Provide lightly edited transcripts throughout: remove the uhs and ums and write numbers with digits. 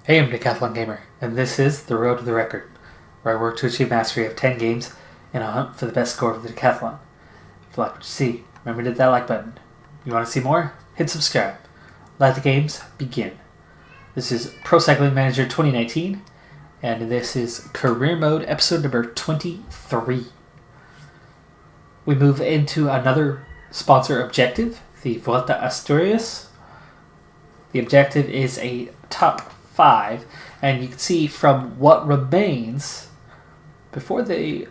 Hey, I'm Decathlon Gamer, and this is The Road to the Record, where I work to achieve mastery of 10 games in a hunt for the best score of the Decathlon. If you like what you see, remember to hit that like button. You want to see more? Hit subscribe. Let the games begin. This is Pro Cycling Manager 2019, and this is Career Mode episode number 23. We move into another sponsor objective, the Vuelta a Asturias. The objective is a top 5, and you can see from what remains before the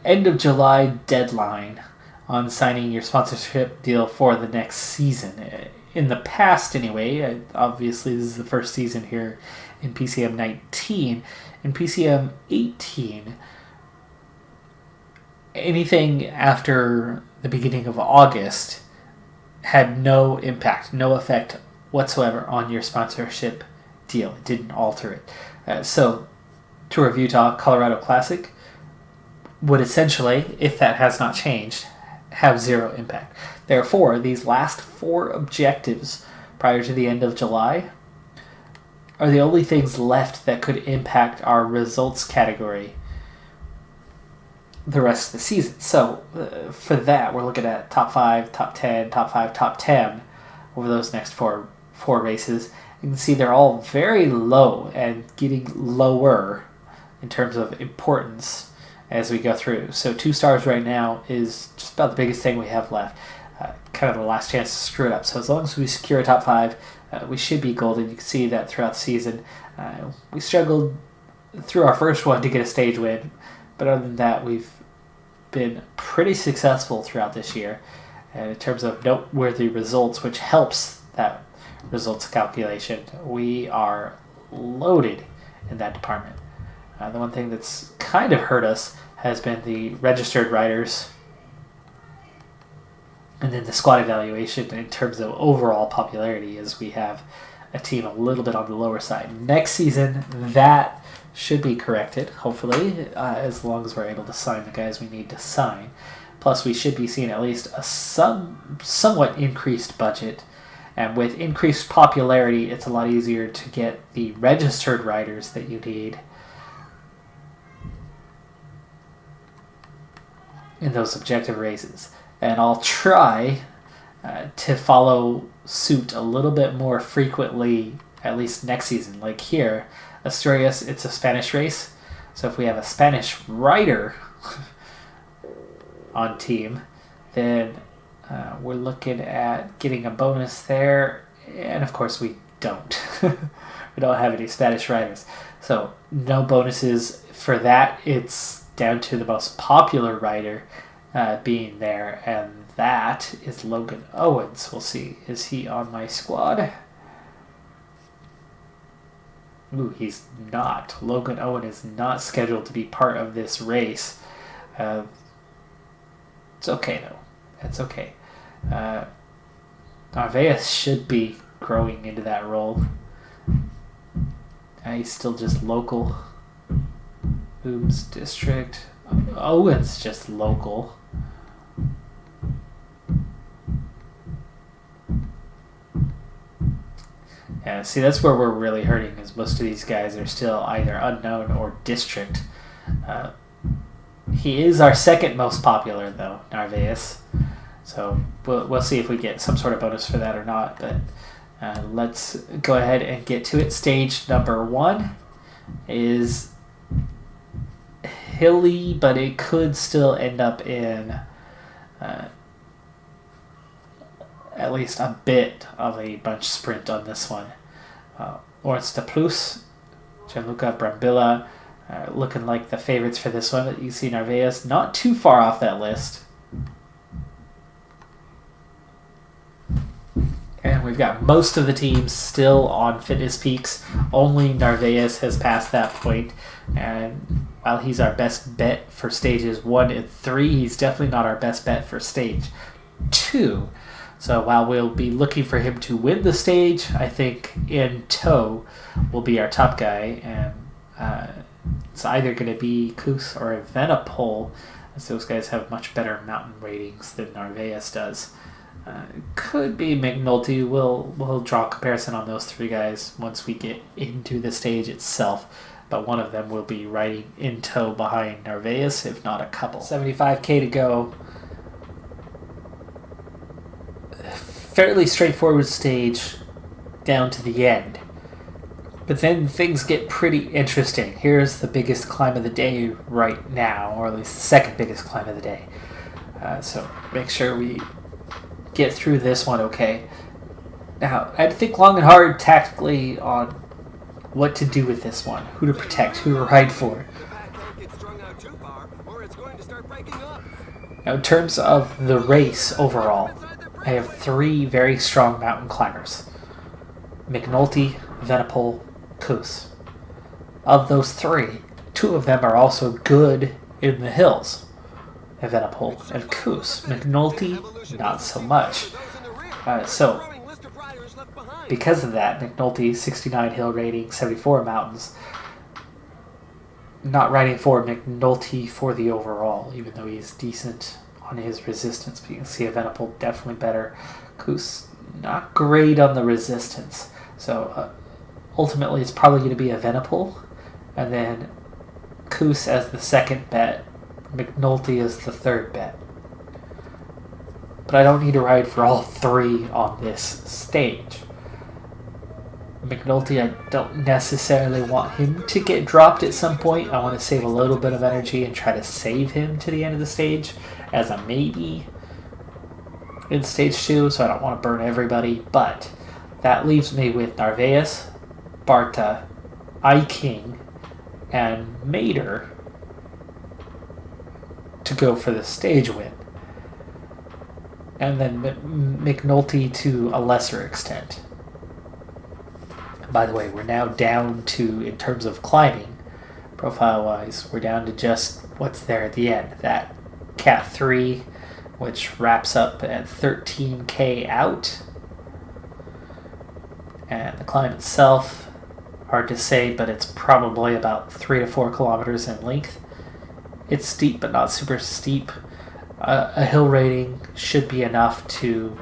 end of July deadline on signing your sponsorship deal for the next season. In the past, anyway, obviously this is the first season here in PCM 19. In PCM 18, anything after the beginning of August had no impact, no effect whatsoever on your sponsorship deal. It didn't alter it. So, Tour of Utah, Colorado Classic would essentially, if that has not changed, have zero impact. Therefore, these last 4 objectives prior to the end of July are the only things left that could impact our results category the rest of the season. So, for that, we're looking at top 5, top 10, top 5, top 10 over those next four races. You can see they're all very low and getting lower in terms of importance as we go through. So 2 stars right now is just about the biggest thing we have left. Kind of the last chance to screw it up. So as long as we secure a top 5, we should be golden. You can see that throughout the season. We struggled through our first one to get a stage win, but other than that, we've been pretty successful throughout this year. And in terms of noteworthy results, which helps that results calculation, we are loaded in that department. The one thing that's kind of hurt us has been the registered riders and then the squad evaluation in terms of overall popularity, as we have a team a little bit on the lower side. Next season, that should be corrected, hopefully, as long as we're able to sign the guys we need to sign. Plus, we should be seeing at least a somewhat increased budget. And with increased popularity, it's a lot easier to get the registered riders that you need in those objective races. And I'll try to follow suit a little bit more frequently, at least next season. Like here, Asturias, it's a Spanish race. So if we have a Spanish rider on team, then we're looking at getting a bonus there, and of course we don't. We don't have any Spanish riders, so no bonuses for that. It's down to the most popular rider being there, and that is Logan Owens. We'll see. Is he on my squad? Ooh, he's not. Logan Owen is not scheduled to be part of this race. It's okay, though. It's okay. Narvaez should be growing into that role. He's still just local. Booms District. Owen's just local. Yeah, see, that's where we're really hurting, is most of these guys are still either unknown or district. He is our second most popular, though, Narvaez. So we'll see if we get some sort of bonus for that or not. But let's go ahead and get to it. Stage number 1 is hilly, but it could still end up in at least a bit of a bunch sprint on this one. Orange de Plus, Gianluca Brambilla, looking like the favorites for this one. But you see Narvaez not too far off that list. And we've got most of the teams still on fitness peaks. Only Narvaez has passed that point. And while he's our best bet for stages 1 and 3, he's definitely not our best bet for stage 2. So while we'll be looking for him to win the stage, I think in tow will be our top guy. And it's either going to be Kus or Evenepoel, as those guys have much better mountain ratings than Narvaez does. Could be McNulty. We'll draw a comparison on those three guys once we get into the stage itself. But one of them will be riding in tow behind Narvaez, if not a couple. 75k to go. Fairly straightforward stage down to the end. But then things get pretty interesting. Here's the biggest climb of the day right now, or at least the second biggest climb of the day. So make sure we get through this one okay. Now, I had to think long and hard tactically on what to do with this one. Who to protect, who to ride for. Now, in terms of the race overall, I have three very strong mountain climbers. McNulty, Venipol, Koos. Of those three, two of them are also good in the hills. Venipol and Koos. McNulty, not so much. So, because of that, McNulty, 69 hill rating, 74 mountains. Not riding for McNulty for the overall, even though he's decent on his resistance. But you can see a Venipol definitely better. Koos, not great on the resistance. So, ultimately, it's probably going to be a Venipol, and then Koos as the second bet, McNulty as the third bet. But I don't need to ride for all three on this stage. McNulty, I don't necessarily want him to get dropped at some point. I want to save a little bit of energy and try to save him to the end of the stage as a maybe in stage 2, so I don't want to burn everybody. But that leaves me with Narvaez, Barta, Iking, and Mater to go for the stage win. And then McNulty to a lesser extent. By the way, we're now down to, in terms of climbing, profile-wise, we're down to just what's there at the end. That Cat 3, which wraps up at 13k out. And the climb itself, hard to say, but it's probably about 3 to 4 kilometers in length. It's steep, but not super steep. A hill rating should be enough to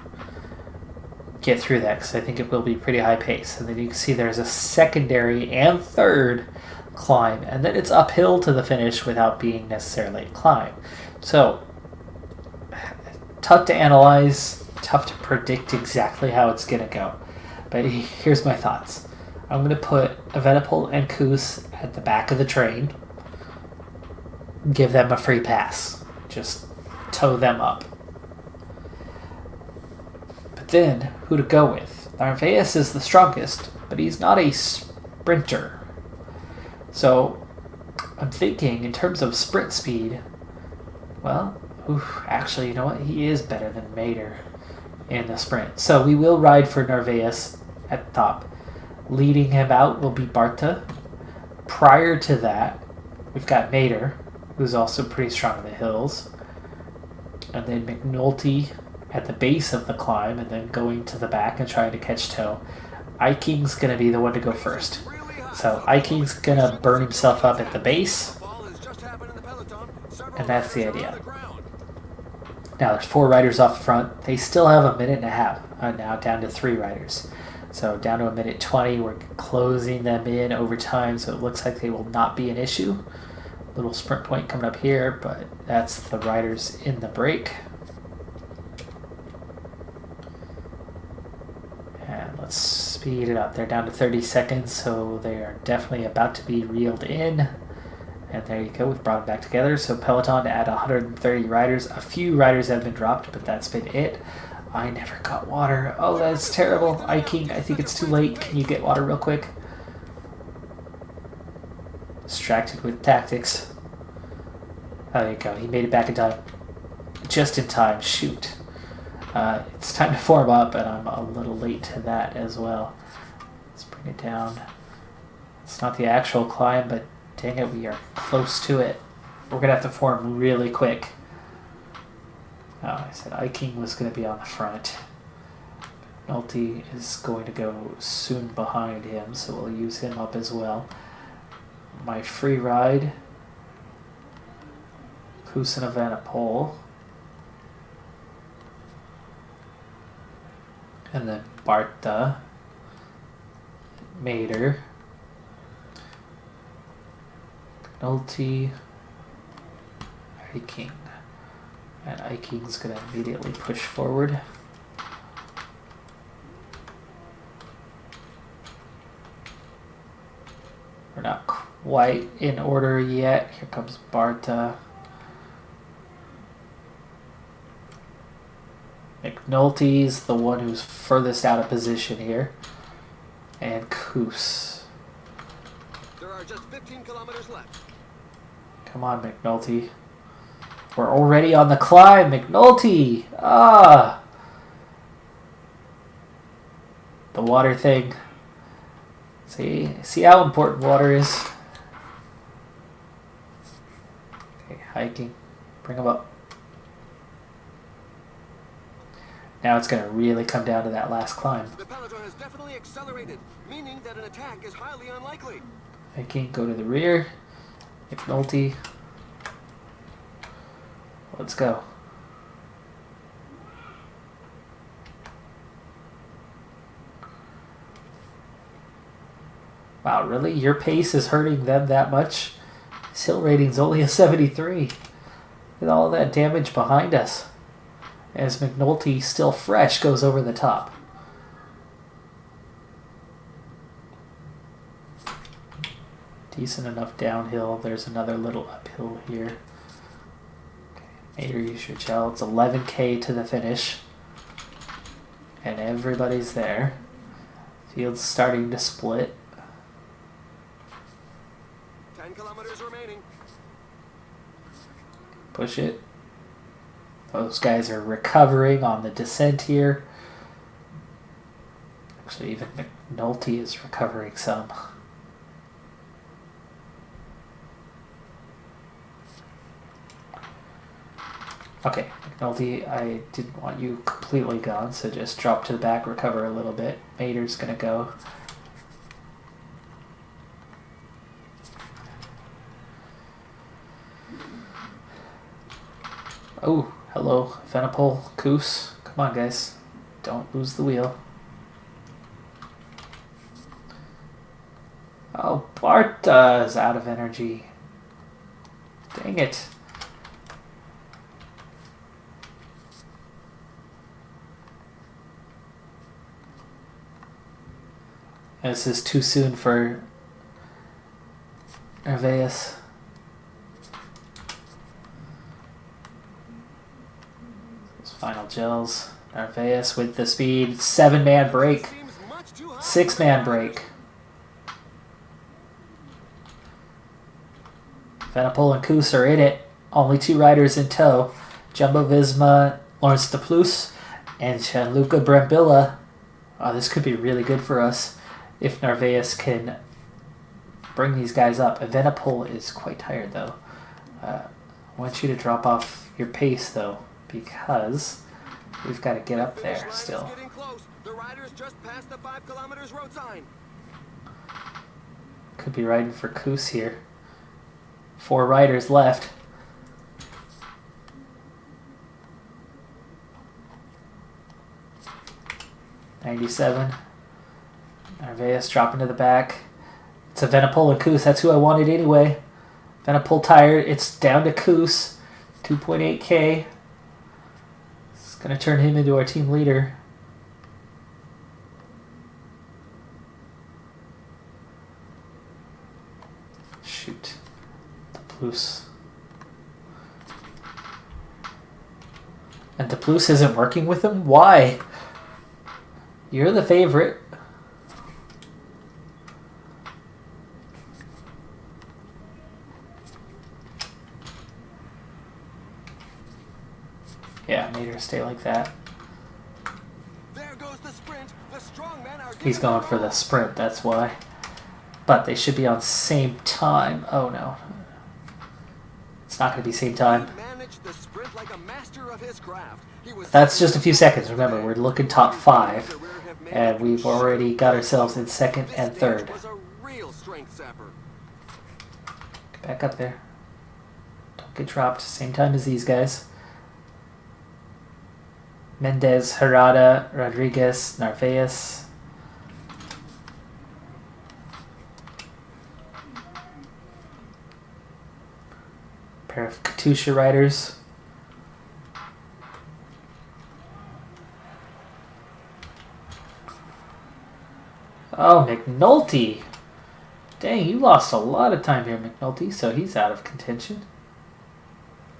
get through that, because I think it will be pretty high pace. And then you can see there's a secondary and third climb, and then it's uphill to the finish without being necessarily a climb. So, tough to analyze, tough to predict exactly how it's going to go. But here's my thoughts. I'm going to put Venipol and Koos at the back of the train. Give them a free pass. Just tow them up. But then, who to go with? Narvaez is the strongest, but he's not a sprinter. So, I'm thinking in terms of sprint speed, well, actually, you know what? He is better than Mater in the sprint. So we will ride for Narvaez at the top. Leading him out will be Barta. Prior to that, we've got Mater, who's also pretty strong in the hills. And then McNulty at the base of the climb, and then going to the back and trying to catch toe. Iking's going to be the one to go first. So Iking's going to burn himself up at the base. And that's the idea. Now there's 4 riders off the front. They still have a minute and a half. Now down to 3 riders. So down to a minute 20. We're closing them in over time, so it looks like they will not be an issue. Little sprint point coming up here, but that's the riders in the break. And let's speed it up. They're down to 30 seconds, so they are definitely about to be reeled in. And there you go, we've brought them back together. So Peloton to add 130 riders. A few riders have been dropped, but that's been it. I never got water. Oh, that's terrible. Iking, I think it's too late. Can you get water real quick? Distracted with tactics. Oh, there you go. He made it back in time. Just in time. Shoot. It's time to form up, and I'm a little late to that as well. Let's bring it down. It's not the actual climb, but dang it, we are close to it. We're going to have to form really quick. Oh, I said Iking was going to be on the front. McNulty is going to go soon behind him, so we'll use him up as well. My free ride, Koos and Venipol. And then Barta, Mater, McNulty, Iking. And Iking's going to immediately push forward. We're not quite in order yet. Here comes Barta. McNulty's the one who's furthest out of position here. And Koos. There are just 15 kilometers left. Come on, McNulty. We're already on the climb, McNulty! Ah! The water thing. See how important water is? Okay, hiking. Bring him up. Now it's going to really come down to that last climb. The peloton has definitely accelerated, meaning that an attack is highly unlikely. Hiking, go to the rear. McNulty. Let's go. Wow, really? Your pace is hurting them that much? His hill rating's only a 73. With all that damage behind us. As McNulty, still fresh, goes over the top. Decent enough downhill. There's another little uphill here. Mater, use your gel. It's 11K to the finish. And everybody's there. Field's starting to split. 10 kilometers remaining. Push it. Those guys are recovering on the descent here. Actually, even McNulty is recovering some. Okay, McNulty, I didn't want you completely gone, so just drop to the back, recover a little bit. Mater's going to go. Oh, hello, Venipol, Koos. Come on, guys. Don't lose the wheel. Oh, Barta is out of energy. Dang it. This is too soon for Nervaeus. Those final gels. Nervaeus with the speed. 7-man break. 6-man break. Venipol and Koos are in it. Only 2 riders in tow. Jumbo Visma, Lawrence de Plus, and Gianluca Brambilla. Oh, this could be really good for us if Nervaeus can bring these guys up. Venipol is quite tired, though. I want you to drop off your pace, though, because we've got to get up there still. The riders just passed the 5 kilometers road sign. Could be riding for Koos here. 4 riders left. $97. Nervaeus dropping to the back. It's a Venipol and Koos. That's who I wanted anyway. Venipol tired. It's down to Koos. 2.8K. It's going to turn him into our team leader. Shoot. De Plus. And De Plus isn't working with him? Why? You're the favorite. Yeah, Mater, stay like that. There goes the sprint. The strong men are He's going for the sprint, that's why. But they should be on same time. Oh no. It's not going to be same time. The sprint like a master of his craft. That's just a few seconds. Remember, we're looking top 5. And we've already got ourselves in 2nd and 3rd. Get back up there. Don't get dropped. Same time as these guys. Mendez, Herrada, Rodriguez, Narvaez. Pair of Katusha riders. Oh, McNulty. Dang, you lost a lot of time here, McNulty, so he's out of contention.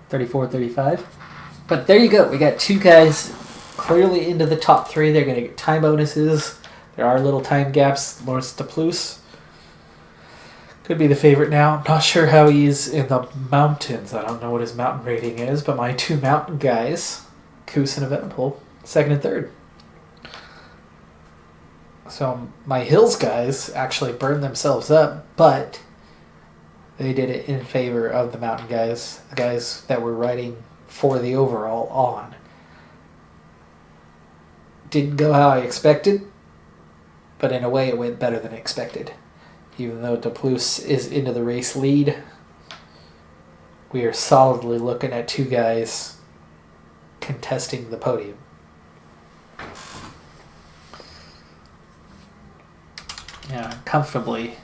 34-35. But there you go. We got two guys clearly into the top three. They're going to get time bonuses. There are little time gaps. Lawrence DePluse could be the favorite now. I'm not sure how he is in the mountains. I don't know what his mountain rating is, but my two mountain guys, Koos and Evenepoel, second and third. So my hills guys actually burned themselves up, but they did it in favor of the mountain guys, the guys that were riding for the overall on. Didn't go how I expected, but in a way it went better than expected. Even though DePluse is into the race lead, we are solidly looking at two guys contesting the podium. Yeah, comfortably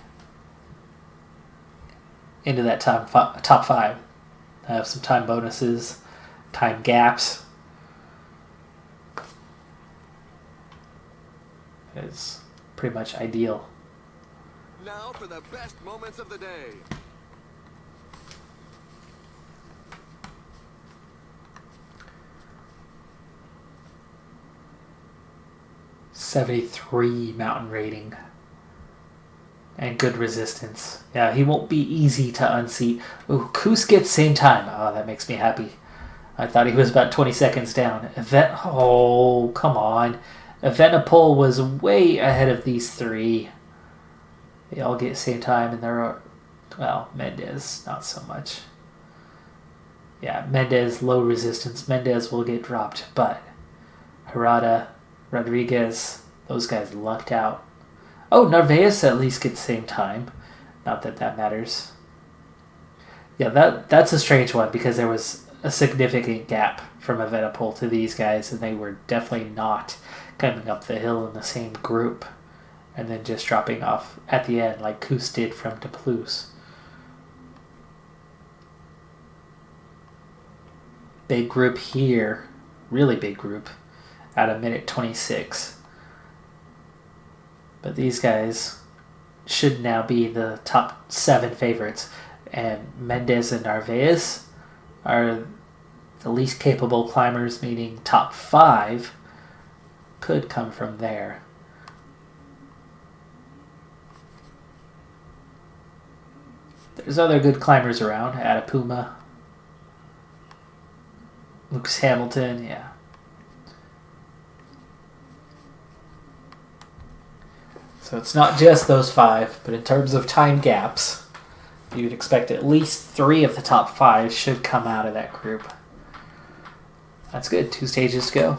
into that top five. I have some time bonuses, time gaps. It's pretty much ideal. Now for the best moments of the day. .73 mountain rating. And good resistance. Yeah, he won't be easy to unseat. Ooh, Koos gets same time. Oh, that makes me happy. I thought he was about 20 seconds down. Oh, come on. Evenepoel was way ahead of these three. They all get same time, and there are, well, Mendez, not so much. Yeah, Mendez, low resistance. Mendez will get dropped, but Herrada, Rodriguez, those guys lucked out. Oh, Narvaez at least gets same time. Not that that matters. Yeah, that's a strange one because there was a significant gap from Evenepoel to these guys, and they were definitely not coming up the hill in the same group and then just dropping off at the end like Koos did from DePluse. Big group here. Really big group at a minute 26. But these guys should now be the top 7 favorites. And Mendez and Narvaez are the least capable climbers, meaning top 5 could come from there. There's other good climbers around. Adapuma, Lucas Hamilton, yeah. So it's not just those 5, but in terms of time gaps, you'd expect at least 3 of the top 5 should come out of that group. That's good. 2 stages to go.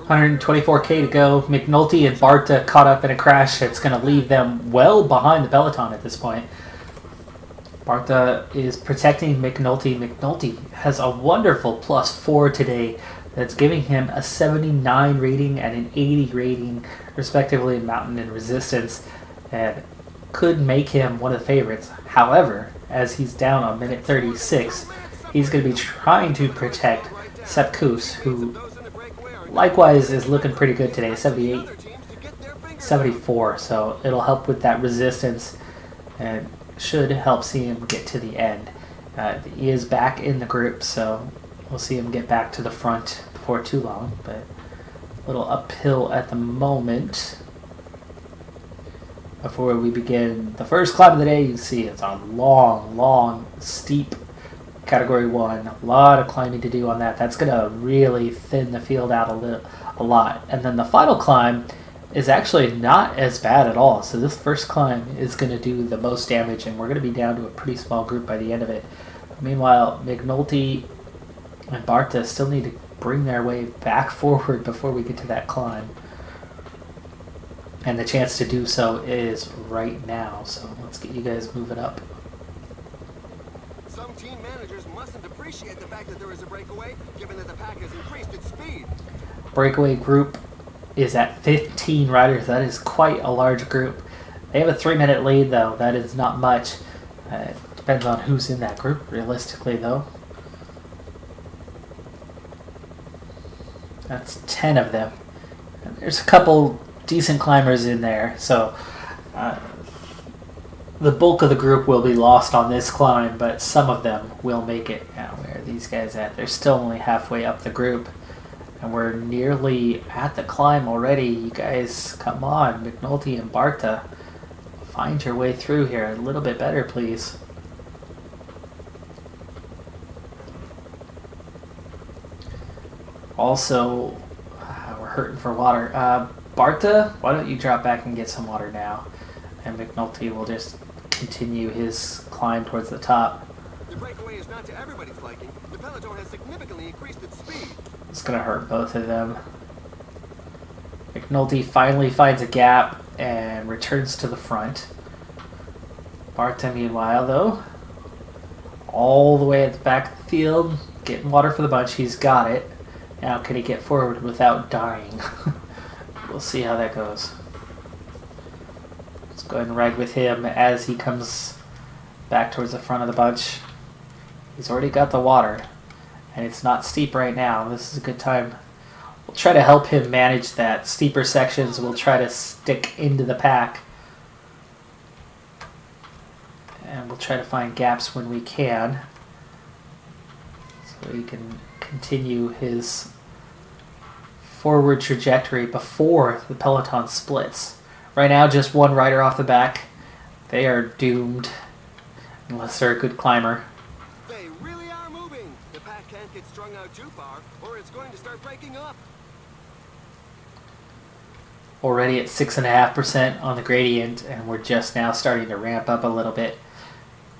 124k to go. McNulty and Barta caught up in a crash. It's going to leave them well behind the peloton at this point. Barta is protecting McNulty. McNulty has a wonderful +4 today. That's giving him a 79 rating and an 80 rating, respectively, in mountain and resistance, and could make him one of the favorites. However, as he's down on minute 36, he's going to be trying to protect Sepp Kuss, who likewise is looking pretty good today, 78, 74, so it'll help with that resistance and should help see him get to the end. He is back in the group, so we'll see him get back to the front before too long, but a little uphill at the moment. Before we begin the first climb of the day, you see it's a long, steep Category 1. A lot of climbing to do on that. That's going to really thin the field out a lot. And then the final climb is actually not as bad at all. So this first climb is going to do the most damage, and we're going to be down to a pretty small group by the end of it. Meanwhile, McNulty and Barta still need to bring their way back forward before we get to that climb. And the chance to do so is right now. So let's get you guys moving up. Some team managers mustn't appreciate the fact that there is a breakaway, given that the pack has increased its speed. Breakaway group is at 15 riders. That is quite a large group. They have a 3-minute lead, though. That is not much. It depends on who's in that group, realistically, though. That's 10 of them. And there's a couple decent climbers in there, so the bulk of the group will be lost on this climb, but some of them will make it. Now, where are these guys at? They're still only halfway up the group, and we're nearly at the climb already. You guys, come on, McNulty and Barta. Find your way through here a little bit better, please. Also, we're hurting for water. Barta, why don't you drop back and get some water now? And McNulty will just continue his climb towards the top. The breakaway is not to everybody's liking. The peloton has significantly increased its speed. It's going to hurt both of them. McNulty finally finds a gap and returns to the front. Barta, meanwhile, though, all the way at the back of the field, getting water for the bunch. He's got it. Now, can he get forward without dying? We'll see how that goes. Let's go ahead and ride with him as he comes back towards the front of the bunch. He's already got the water, and it's not steep right now. This is a good time. We'll try to help him manage that. Steeper sections, we'll try to stick into the pack. And we'll try to find gaps when we can, so he can continue his forward trajectory before the peloton splits. Right now, just one rider off the back. They are doomed unless they're a good climber. They really are moving. The pack can't get strung out too far, or it's going to start breaking up. Already at 6.5% on the gradient, and we're just now starting to ramp up a little bit.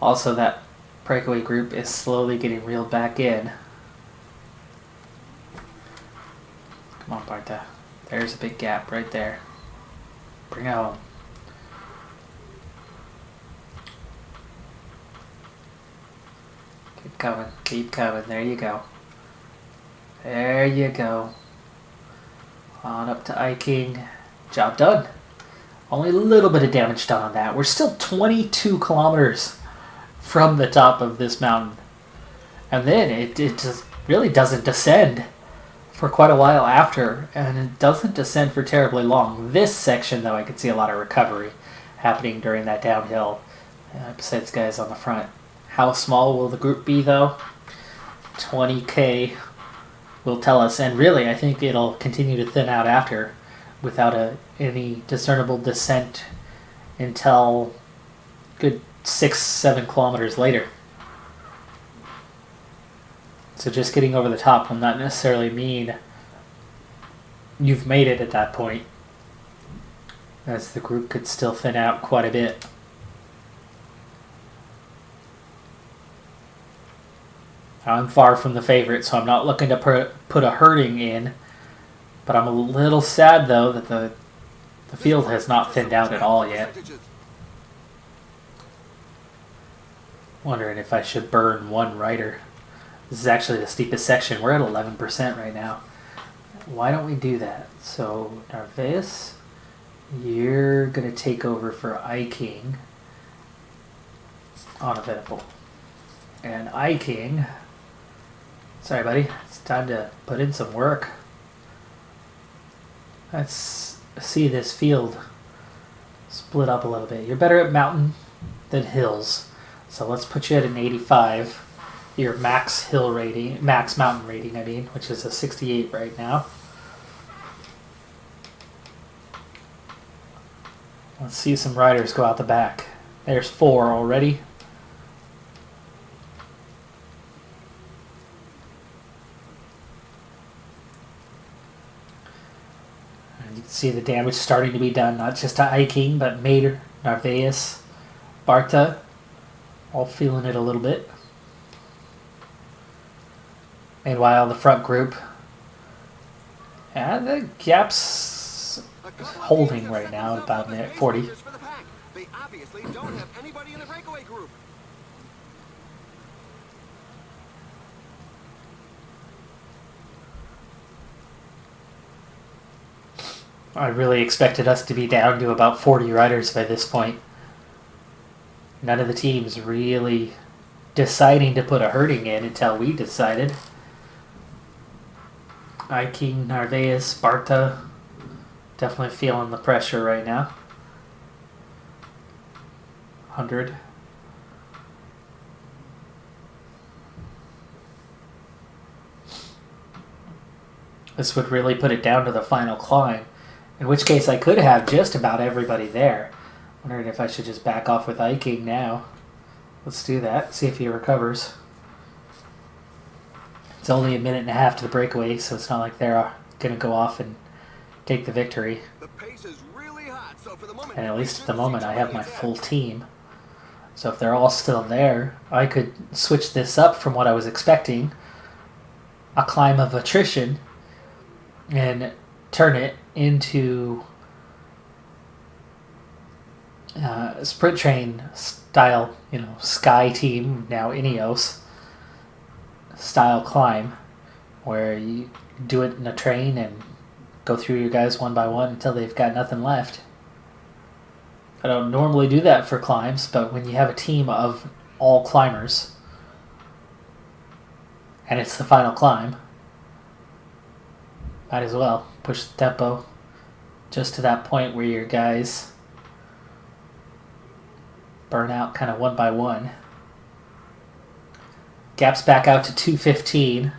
Also, that breakaway group is slowly getting reeled back in. Come on, Barta. There's a big gap right there. Bring it home. Keep coming. Keep coming. There you go. There you go. On up to Iking. Job done. Only a little bit of damage done on that. We're still 22 kilometers from the top of this mountain. And then it just really doesn't descend for quite a while after, and it doesn't descend for terribly long. This section, though, I could see a lot of recovery happening during that downhill, besides guys on the front. How small will the group be, though? 20K will tell us, and really, I think it'll continue to thin out after without any discernible descent until good 6-7 kilometers later. So just getting over the top will not necessarily mean you've made it at that point, as the group could still thin out quite a bit. I'm far from the favorite, so I'm not looking to put a hurting in, but I'm a little sad, though, that the field has not thinned out at all yet. Wondering if I should burn one rider. This is actually the steepest section. We're at 11% right now. Why don't we do that? So, Narvaez, you're going to take over for Iking on Unavailable. And Iking, sorry buddy, it's time to put in some work. Let's see this field split up a little bit. You're better at mountain than hills. So let's put you at an 85. Your max mountain rating, I mean, which is a 68 right now. Let's see some riders go out the back. There's 4 already. And you can see the damage starting to be done, not just to Iking, but Mater, Narvaez, Barta, all feeling it a little bit. Meanwhile, the front group, and the gap's holding right now at about minute 40. They obviously don't have anybody in the breakaway group. I really expected us to be down to about 40 riders by this point. None of the teams really deciding to put a herding in until we decided. Iking, Narvaez, Sparta, definitely feeling the pressure right now. 100. This would really put it down to the final climb, in which case I could have just about everybody there. Wondering if I should just back off with Iking now. Let's do that, see if he recovers. It's only a minute and a half to the breakaway, so it's not like they're going to go off and take the victory. The pace is really hot, so for the moment, And at least at the moment I have my full team. So if they're all still there, I could switch this up from what I was expecting. A climb of attrition and turn it into sprint train style, Sky Team, now Ineos style climb, where you do it in a train and go through your guys one by one until they've got nothing left. I don't normally do that for climbs, but when you have a team of all climbers and it's the final climb, might as well push the tempo just to that point where your guys burn out kind of one by one. Gap's back out to 2:15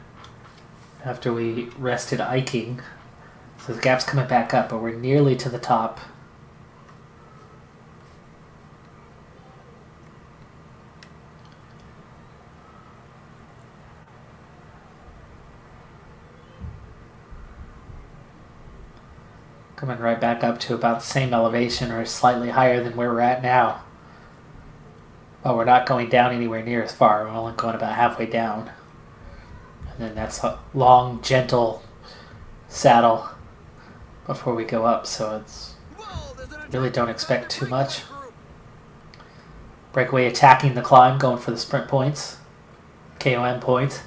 after we rested Iking. So the gap's coming back up, but we're nearly to the top. Coming right back up to about the same elevation or slightly higher than where we're at now. But we're not going down anywhere near as far. We're only going about halfway down. And then that's a long, gentle saddle before we go up. So it's really don't expect too much. Breakaway attacking the climb, going for the sprint points. KOM points.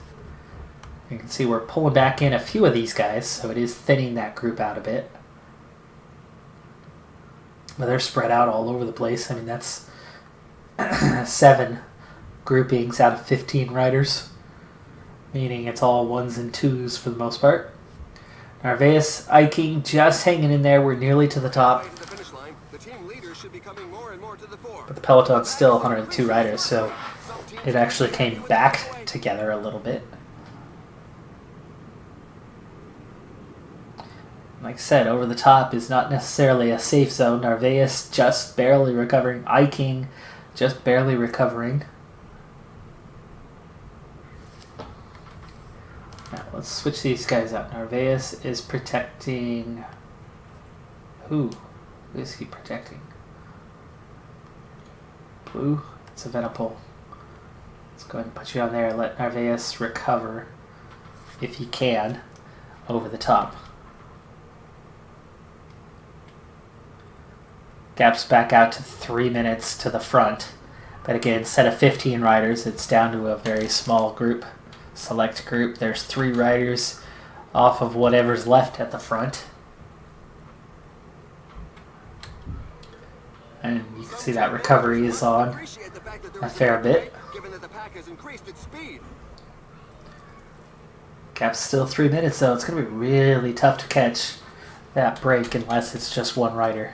You can see we're pulling back in a few of these guys, so it is thinning that group out a bit. But they're spread out all over the place. I mean, that's 7 groupings out of 15 riders, meaning it's all 1s and 2s for the most part. Narvaez, Iking just hanging in there. We're nearly to the top. But the peloton's still 102 riders, so it actually came back together a little bit. Like I said, over the top is not necessarily a safe zone. Narvaez just barely recovering. Iking just barely recovering. Now, let's switch these guys up. Narvaez is protecting... Who is he protecting? Blue? It's a Venipol. Let's go ahead and put you on there and let Narvaez recover, if he can, over the top. Gap's back out to 3 minutes to the front. But again, instead of 15 riders, it's down to a very small group, select group. There's 3 riders off of whatever's left at the front. And you can see that recovery is on a fair bit. Gap's still 3 minutes though. It's going to be really tough to catch that break unless it's just one rider.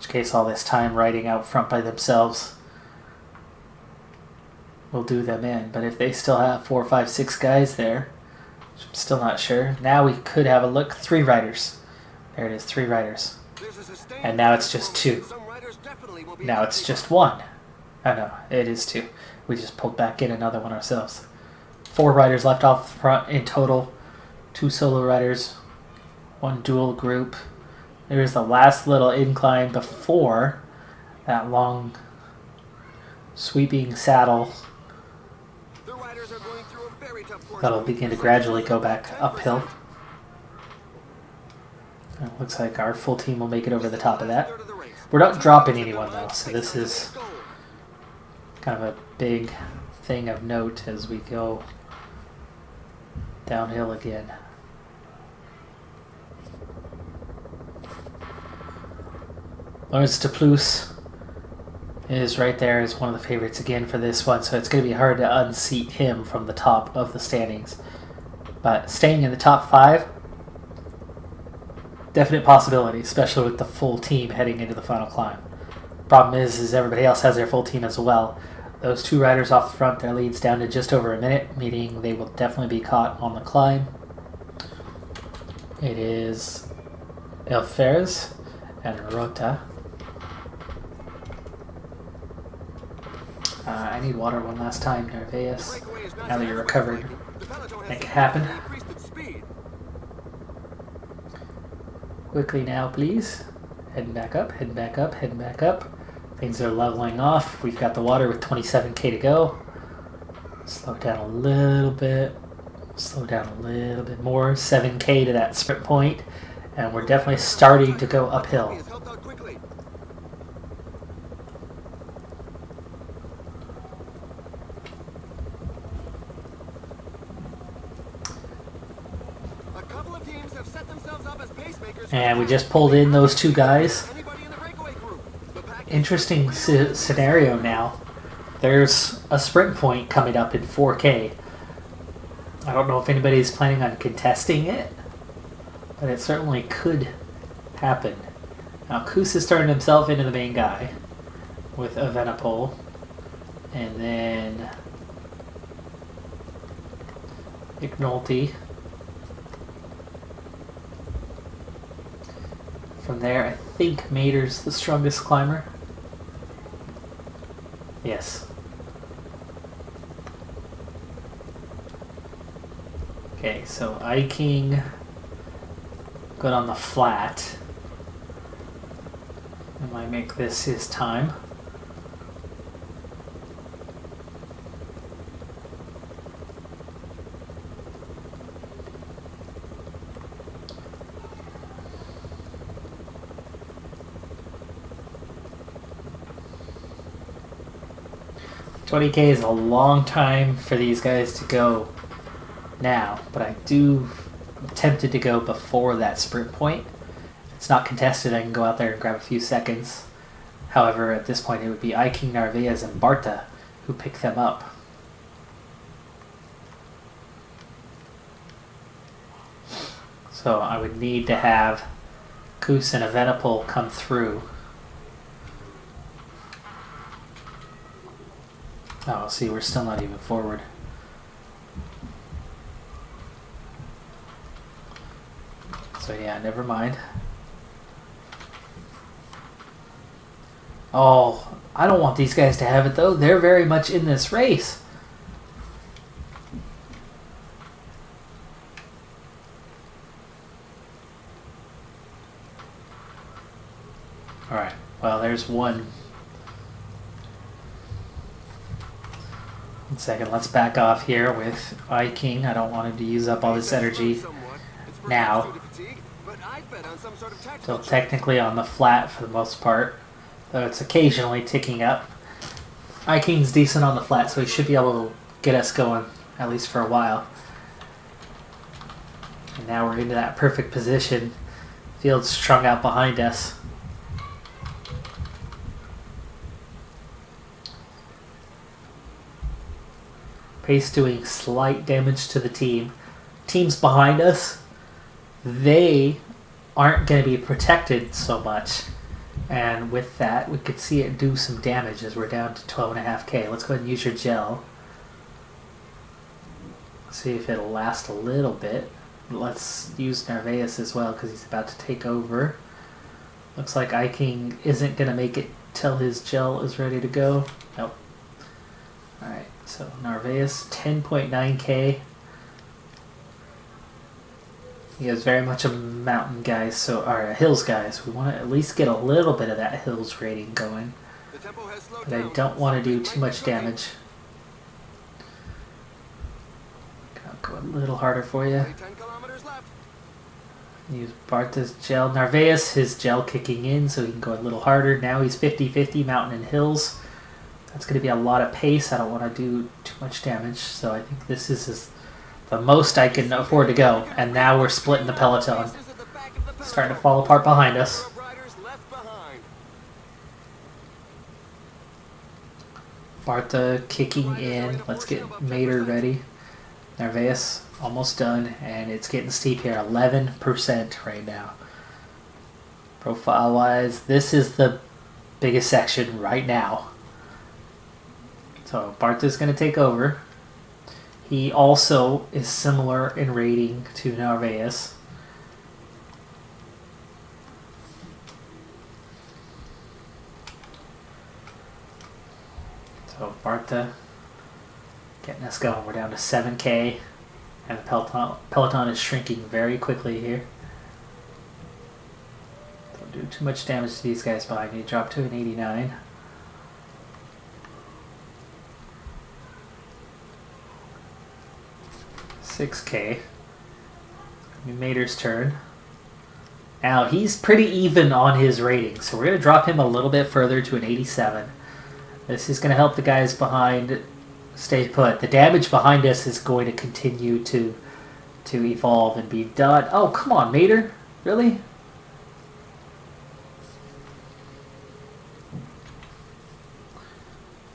Case all this time riding out front by themselves will do them in. But if they still have 4, 5, 6 guys there, which I'm still not sure. Now we could have a look. 3 riders. There it is, 3 riders. And now it's just 2. Now it's just 1. Oh no, it is 2. We just pulled back in another one ourselves. 4 riders left off the front in total. 2 solo riders. 1 dual group. There's the last little incline before that long sweeping saddle. That'll begin to gradually go back uphill. It looks like our full team will make it over the top of that. We're not dropping anyone though, so this is kind of a big thing of note as we go downhill again. Lawrence de Plus is right there as one of the favorites again for this one, so it's going to be hard to unseat him from the top of the standings. But staying in the top 5, definite possibility, especially with the full team heading into the final climb. Problem is everybody else has their full team as well. Those 2 riders off the front, their lead's down to just over a minute, meaning they will definitely be caught on the climb. It is Alferez and Rota. I need water one last time, Narvaez. Now that you're recovered, make it happen. Quickly now, please. Heading back up, heading back up, heading back up. Things are leveling off. We've got the water with 27k to go. Slow down a little bit. Slow down a little bit more. 7k to that sprint point. And we're definitely starting to go uphill. And we just pulled in those 2 guys. Interesting scenario now. There's a sprint point coming up in 4K. I don't know if anybody's planning on contesting it, but it certainly could happen. Now, Kus has turned himself into the main guy with Evenepoel. And then McNulty. From there, I think Mater's the strongest climber. Yes. Okay, so Iking good on the flat. I might make this his time. $20K is a long time for these guys to go now, but I'm tempted to go before that sprint point. It's not contested, I can go out there and grab a few seconds. However, at this point it would be Iking, Narvaez, and Barta who pick them up. So I would need to have Kus and Evenepoel come through. Oh, see, we're still not even forward. So yeah, never mind. Oh, I don't want these guys to have it though. They're very much in this race. Alright, well there's one. One second, let's back off here with Iking. I don't want him to use up all this energy now. Still technically on the flat for the most part, though it's occasionally ticking up. Iking's decent on the flat, so he should be able to get us going, at least for a while. And now we're into that perfect position. Field's strung out behind us. Pace doing slight damage to the team. Teams behind us, they aren't going to be protected so much. And with that, we could see it do some damage as we're down to 12.5k. Let's go ahead and use your gel. See if it'll last a little bit. Let's use Narvaez as well because he's about to take over. Looks like Iking isn't going to make it till his gel is ready to go. Nope. Alright, so Narvaez, 10.9k. He is very much a mountain guy, or a hills guy, so we want to at least get a little bit of that hills rating going. But I don't want to do too much damage. I'll go a little harder for you. Use Barta's gel. Narvaez, his gel kicking in, so he can go a little harder. Now he's 50-50 mountain and hills. That's going to be a lot of pace. I don't want to do too much damage, so I think this is the most I can afford to go. And now we're splitting the peloton. Starting to fall apart behind us. Barta kicking in. Let's get Mater ready. Narvaez almost done, and it's getting steep here. 11% right now. Profile-wise, this is the biggest section right now. So Barta's going to take over. He also is similar in rating to Narvaez. So Barta getting us going. We're down to 7K, and the peloton is shrinking very quickly here. Don't do too much damage to these guys behind me. Drop to an 89. $6K. Mater's turn. Now he's pretty even on his rating, so we're going to drop him a little bit further to an 87. This is going to help the guys behind stay put. The damage behind us is going to continue to evolve and be done. Oh, come on, Mater. Really?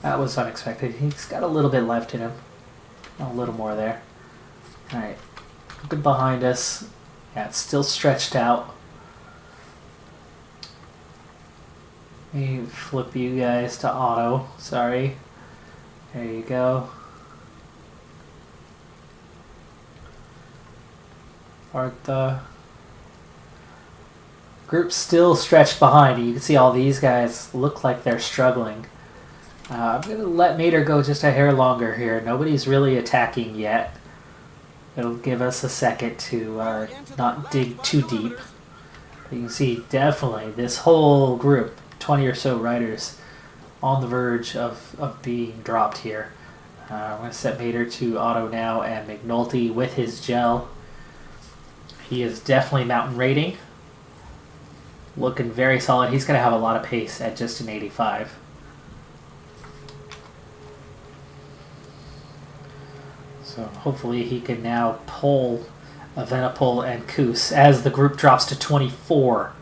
That was unexpected. He's got a little bit left in him. A little more there. Alright. Looking behind us. Yeah, it's still stretched out. Let me flip you guys to auto. Sorry. There you go. The group's still stretched behind you. You can see all these guys look like they're struggling. I'm going to let Mater go just a hair longer here. Nobody's really attacking yet. It'll give us a second to not dig too deep. But you can see definitely this whole group, 20 or so riders, on the verge of being dropped here. I'm going to set Mater to auto now, and McNulty with his gel. He is definitely mountain rating. Looking very solid. He's going to have a lot of pace at just an 85. So hopefully he can now pull Evenepoel and Koos as the group drops to 24.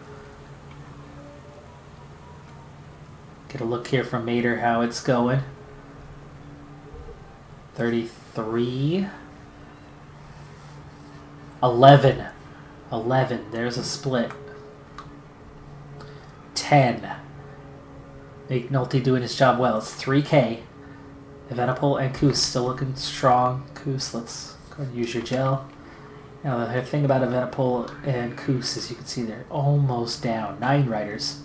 Get a look here from Mater how it's going. 33. 11. 11. There's a split. 10. McNulty doing his job well. It's 3K. Evenepoel and Koos still looking strong. Koos, let's go and use your gel. Now the thing about Evenepoel and Koos is you can see they're almost down. 9 riders.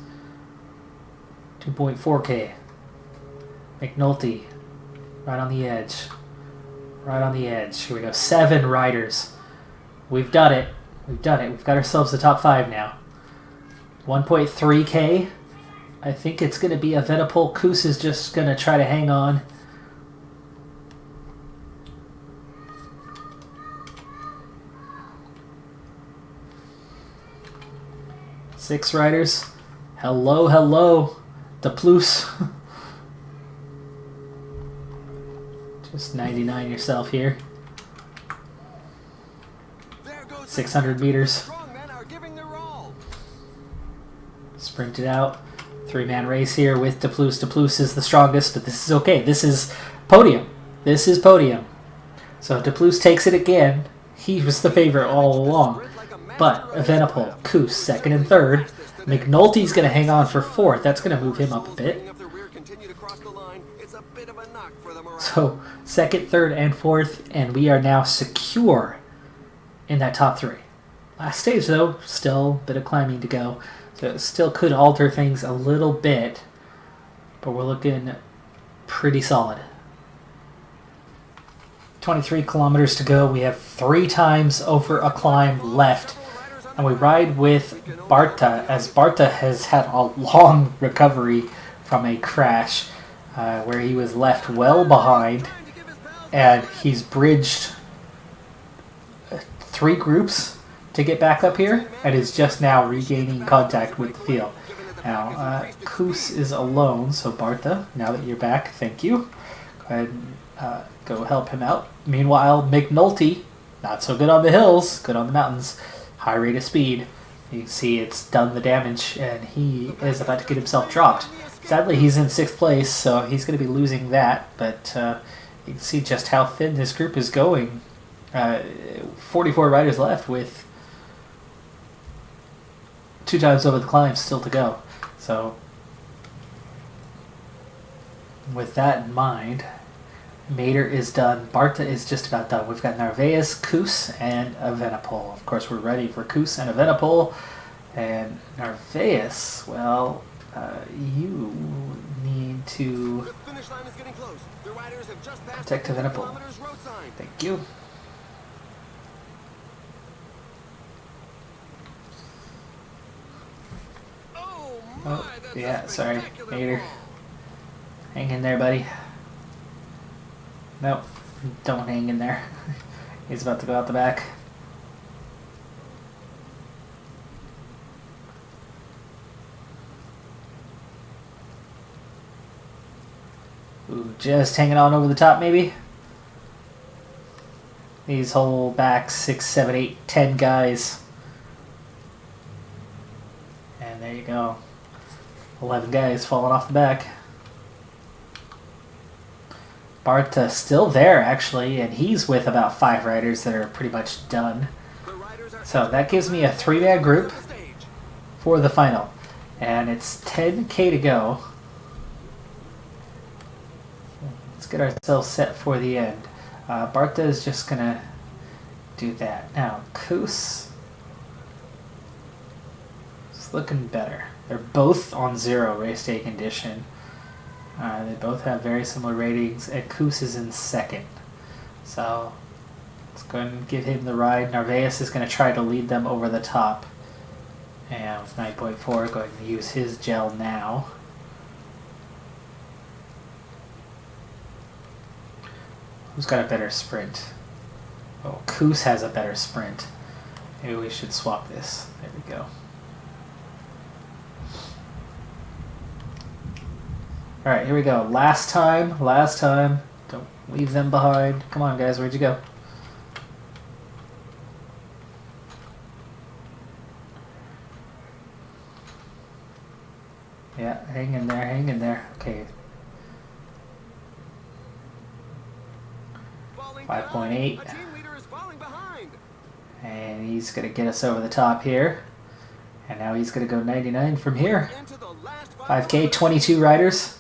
2.4K. McNulty, right on the edge. Right on the edge. Here we go. 7 riders. We've done it. We've done it. We've got ourselves the top 5 now. 1.3K. I think it's going to be Evenepoel. Koos is just going to try to hang on. Six riders. Hello, hello. The plus. Just 99 yourself here. 600 meters. Sprint it out. 3-man race here with Deplus. Deplus is the strongest, but this is okay. This is podium. This is podium. So if Deplus takes it again, he was the favorite all along. But Evenepoel, Koos, second and third. McNulty's going to hang on for fourth. That's going to move him up a bit. So second, third, and fourth, and we are now secure in that top 3. Last stage, though, still a bit of climbing to go. So it still could alter things a little bit, but we're looking pretty solid. 23 kilometers to go. We have 3 times over a climb left. And we ride with Barta, as Barta has had a long recovery from a crash where he was left well behind. And he's bridged 3 groups to get back up here and is just now regaining contact with the field. Now, Koos is alone, so Barta, now that you're back, thank you. Go ahead and go help him out. Meanwhile, McNulty, not so good on the hills, good on the mountains. High rate of speed. You can see it's done the damage, and he is about to get himself dropped. Sadly, he's in 6th place, so he's going to be losing that. But you can see just how thin this group is going. 44 riders left with 2 times over the climb still to go. So with that in mind, Mater is done. Barta is just about done. We've got Narvaez, Koos, and Evenepoel. Of course, we're ready for Koos and Evenepoel. And Narvaez, well, you need to protect Evenepoel. Thank you. Oh, yeah, sorry, Mater. Hang in there, buddy. Nope, don't hang in there. He's about to go out the back. Ooh, just hanging on over the top, maybe. These whole back 6, 7, 8, 10 guys. And there you go. 11 guys falling off the back. Barta still there, actually, and he's with about 5 riders that are pretty much done. So that gives me a 3-man group for the final. And it's 10K to go. Let's get ourselves set for the end. Barta is just going to do that. Now, Koos is looking better. They're both on 0 race day condition. They both have very similar ratings, and Koos is in 2nd. So let's go ahead and give him the ride. Narvaez is going to try to lead them over the top. And with 9.4, going to use his gel now. Who's got a better sprint? Oh, Koos has a better sprint. Maybe we should swap this. There we go. Alright, here we go. Last time. Don't leave them behind. Come on, guys. Where'd you go? Yeah, hang in there. Okay. 5.8. And he's going to get us over the top here. And now he's going to go 99 from here. 5K, 22 riders.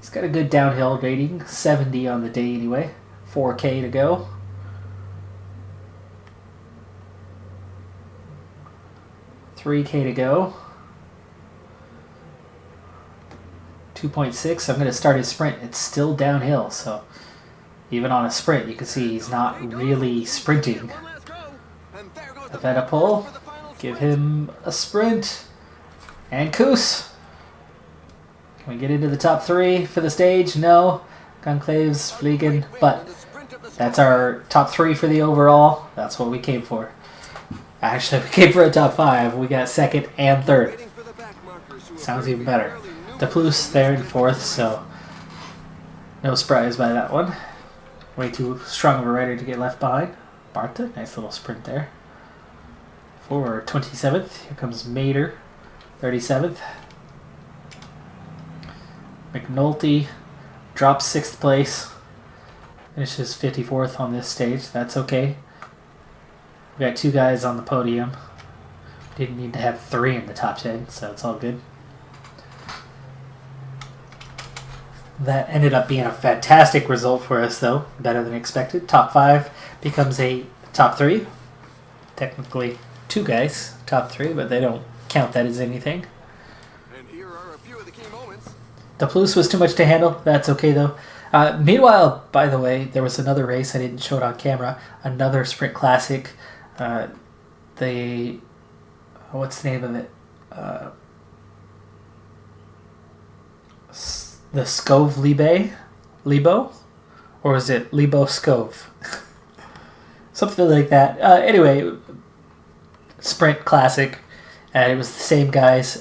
He's got a good downhill rating, 70 on the day anyway. 4K to go. $3K to go. 2.6. I'm going to start his sprint. It's still downhill, so even on a sprint, you can see he's not really sprinting. Evenepoel, give him a sprint. And Koos. Can we get into the top 3 for the stage? No. Conclaves, Fliegen, but that's our top 3 for the overall. That's what we came for. Actually, we came for a top 5. We got 2nd and 3rd. Sounds even better. Deplus there in 4th, so no surprise by that one. Way too strong of a rider to get left behind. Barta, nice little sprint there. For 27th, here comes Mater, 37th. McNulty drops 6th place. Finishes 54th on this stage. That's okay. We got 2 guys on the podium. Didn't need to have 3 in the top 10, so it's all good. That ended up being a fantastic result for us, though. Better than expected. Top 5 becomes a top 3. Technically 2 guys, top 3, but they don't count that as anything. And here are a few of the key moments. The Plus was too much to handle. That's okay, though. Meanwhile, by the way, there was another race. I didn't show it on camera. Another Sprint Classic. What's the name of it? The Scove Libo? Or is it Libo Scove? Something like that. Anyway, Sprint Classic. And it was the same guys.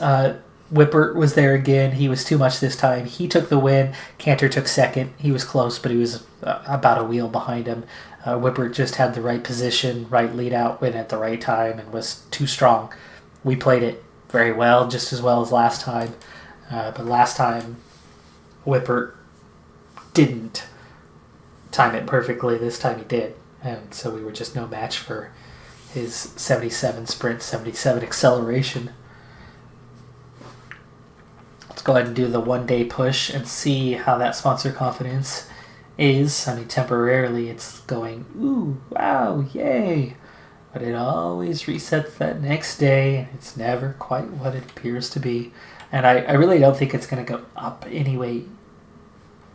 Whippert was there again. He was too much this time. He took the win. Cantor took 2nd. He was close, but he was about a wheel behind him. Whippert just had the right position, right lead out, win at the right time, and was too strong. We played it very well, just as well as last time. But last time, Whippert didn't time it perfectly. This time he did. And so we were just no match for his 77 sprint, 77 acceleration. Let's go ahead and do the one-day push and see how that sponsor confidence is. I mean, temporarily it's going, ooh, wow, yay. But it always resets that next day, and it's never quite what it appears to be. And I really don't think it's going to go up anyway.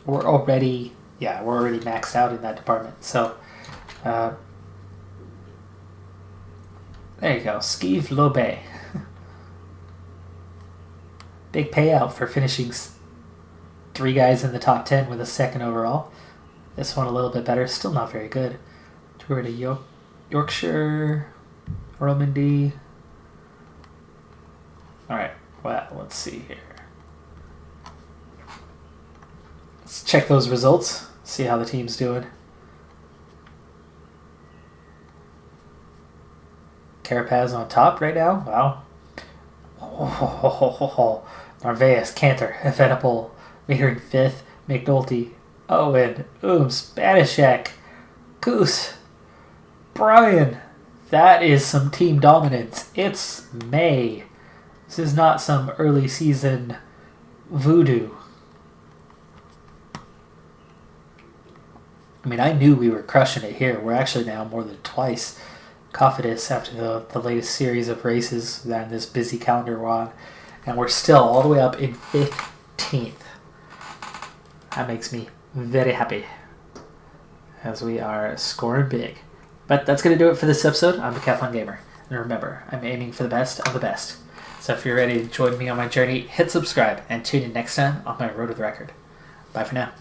We're already maxed out in that department. So, there you go, Steve Lobe. Big payout for finishing 3 guys in the top 10 with a 2nd overall. This one a little bit better, still not very good. Tour to Yorkshire, Normandy. Alright, well, let's see here. Let's check those results, see how the team's doing. Carapaz on top right now, wow. Narvaez, Cantor, Evenipol, Meter 5th, McNulty, Owen, Banishek, Goose, Brian. That is some team dominance. It's May. This is not some early season voodoo. I mean, I knew we were crushing it here. We're actually now more than twice Cofidis after the latest series of races than this busy calendar we're on. And we're still all the way up in 15th. That makes me very happy, as we are scoring big. But that's going to do it for this episode. I'm Decathlon Gamer. And remember, I'm aiming for the best of the best. So if you're ready to join me on my journey, hit subscribe and tune in next time on my Road to the Record. Bye for now.